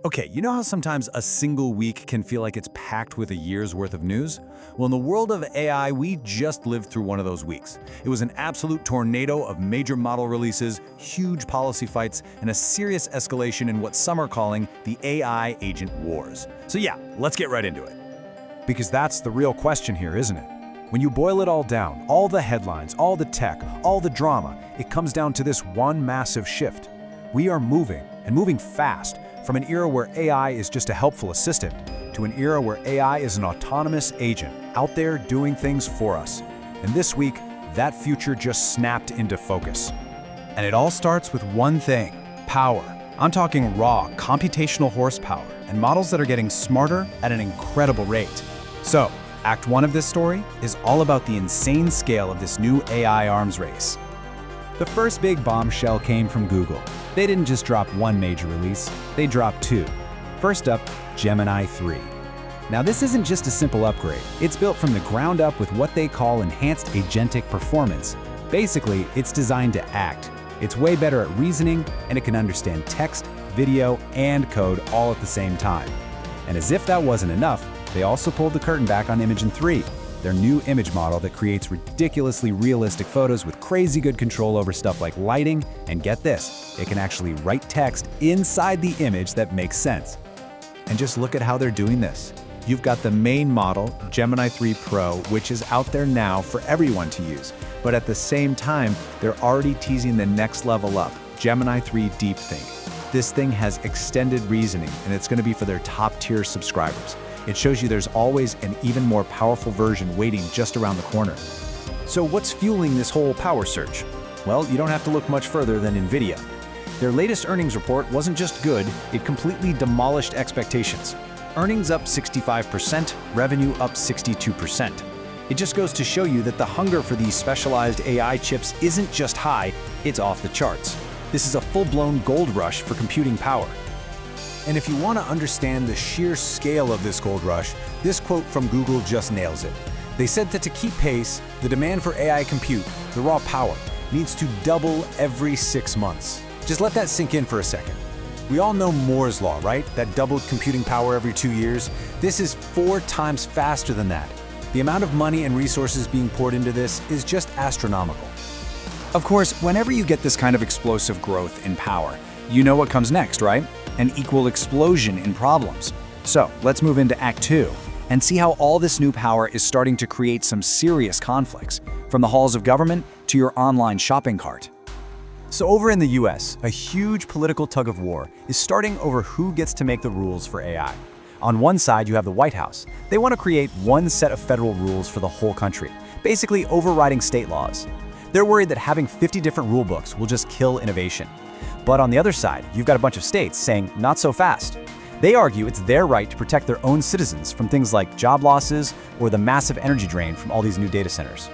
Okay, you know how sometimes a single week can feel like it's packed with a year's worth of news? Well, in the world of AI, we just lived through one of those weeks. It was an absolute tornado of major model releases, huge policy fights, and a serious escalation in what some are calling the AI agent wars. So yeah, let's get right into it. Because that's the real question here, isn't it? When you boil it all down, all the headlines, all the tech, all the drama, it comes down to this one massive shift. We are moving, and moving fast, from an era where AI is just a helpful assistant to an era where AI is an autonomous agent out there doing things for us. And this week, that future just snapped into focus. And it all starts with one thing: power. I'm talking raw, computational horsepower and models that are getting smarter at an incredible rate. So, Act 1 of this story is all about the insane scale of this new AI arms race. The first big bombshell came from Google. They didn't just drop one major release, they dropped two. First up, Gemini 3. Now this isn't just a simple upgrade. It's built from the ground up with what they call enhanced agentic performance. Basically, it's designed to act. It's way better at reasoning, and it can understand text, video, and code all at the same time. And as if that wasn't enough, they also pulled the curtain back on Imagen 3, their new image model that creates ridiculously realistic photos with crazy good control over stuff like lighting, and get this, it can actually write text inside the image that makes sense. And just look at how they're doing this. You've got the main model, Gemini 3 Pro, which is out there now for everyone to use. But at the same time, they're already teasing the next level up, Gemini 3 Deepthink. This thing has extended reasoning, and it's going to be for their top-tier subscribers. It shows you there's always an even more powerful version waiting just around the corner. So what's fueling this whole power surge? Well, you don't have to look much further than Nvidia. Their latest earnings report wasn't just good, it completely demolished expectations. Earnings up 65%, revenue up 62%. It just goes to show you that the hunger for these specialized AI chips isn't just high, it's off the charts. This is a full-blown gold rush for computing power. And if you want to understand the sheer scale of this gold rush, this quote from Google just nails it. They said that to keep pace, the demand for AI compute, the raw power, needs to double every 6 months. Just let that sink in for a second. We all know Moore's law, right? That doubled computing power every 2 years. This is 4 times faster than that. The amount of money and resources being poured into this is just astronomical. Of course, whenever you get this kind of explosive growth in power, you know what comes next, right? An equal explosion in problems. So let's move into Act 2 and see how all this new power is starting to create some serious conflicts, from the halls of government to your online shopping cart. So over in the US, a huge political tug-of-war is starting over who gets to make the rules for AI. On one side, you have the White House. They want to create one set of federal rules for the whole country, basically overriding state laws. They're worried that having 50 different rule books will just kill innovation. But on the other side, you've got a bunch of states saying, not so fast. They argue it's their right to protect their own citizens from things like job losses or the massive energy drain from all these new data centers.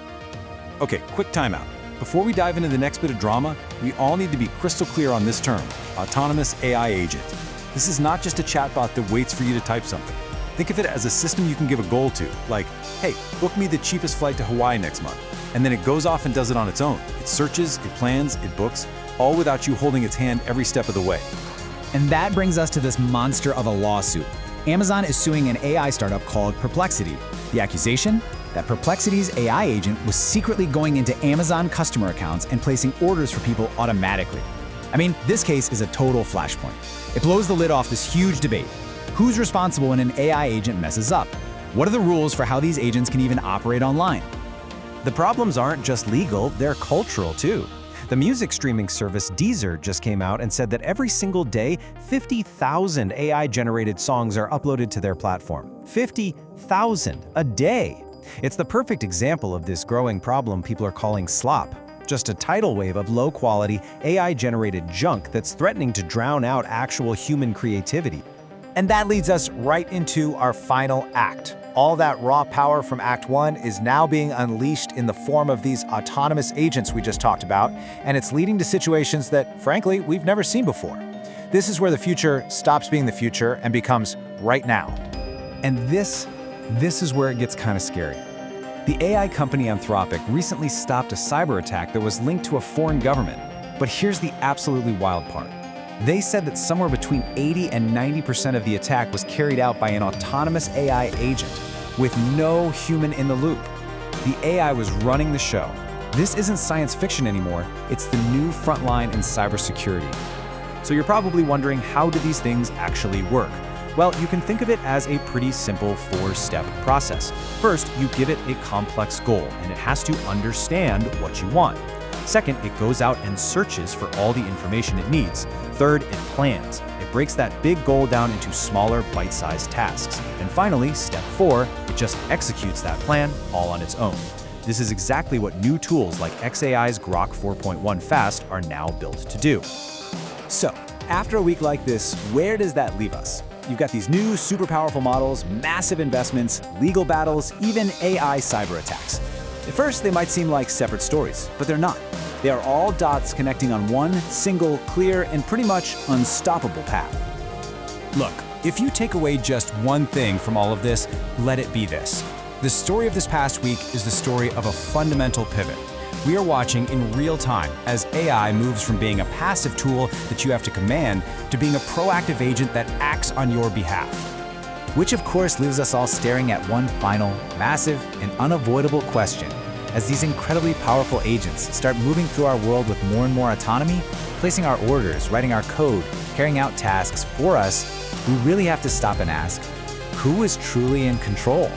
Okay, quick timeout. Before we dive into the next bit of drama, we all need to be crystal clear on this term, autonomous AI agent. This is not just a chatbot that waits for you to type something. Think of it as a system you can give a goal to, like, hey, book me the cheapest flight to Hawaii next month. And then it goes off and does it on its own. It searches, it plans, it books, all without you holding its hand every step of the way. And that brings us to this monster of a lawsuit. Amazon is suing an AI startup called Perplexity. The accusation? That Perplexity's AI agent was secretly going into Amazon customer accounts and placing orders for people automatically. I mean, this case is a total flashpoint. It blows the lid off this huge debate. Who's responsible when an AI agent messes up? What are the rules for how these agents can even operate online? The problems aren't just legal, they're cultural too. The music streaming service Deezer just came out and said that every single day, 50,000 AI-generated songs are uploaded to their platform. 50,000 a day! It's the perfect example of this growing problem people are calling slop. Just a tidal wave of low-quality, AI-generated junk that's threatening to drown out actual human creativity. And that leads us right into our final act. All that raw power from Act 1 is now being unleashed in the form of these autonomous agents we just talked about, and it's leading to situations that, frankly, we've never seen before. This is where the future stops being the future and becomes right now. And this is where it gets kind of scary. The AI company Anthropic recently stopped a cyber attack that was linked to a foreign government. But here's the absolutely wild part. They said that somewhere between 80 and 90% of the attack was carried out by an autonomous AI agent, with no human in the loop. The AI was running the show. This isn't science fiction anymore, it's the new front line in cybersecurity. So you're probably wondering, how do these things actually work? Well, you can think of it as a pretty simple 4-step process. First, you give it a complex goal, and it has to understand what you want. Second, it goes out and searches for all the information it needs. Third, it plans. It breaks that big goal down into smaller, bite-sized tasks. And finally, step 4, it just executes that plan all on its own. This is exactly what new tools like xAI's Grok 4.1 Fast are now built to do. So, after a week like this, where does that leave us? You've got these new super powerful models, massive investments, legal battles, even AI cyber attacks. At first, they might seem like separate stories, but they're not. They are all dots connecting on one single, clear, and pretty much unstoppable path. Look, if you take away just one thing from all of this, let it be this. The story of this past week is the story of a fundamental pivot. We are watching in real time as AI moves from being a passive tool that you have to command to being a proactive agent that acts on your behalf. Which of course leaves us all staring at one final, massive, and unavoidable question. As these incredibly powerful agents start moving through our world with more and more autonomy, placing our orders, writing our code, carrying out tasks for us, we really have to stop and ask, who is truly in control?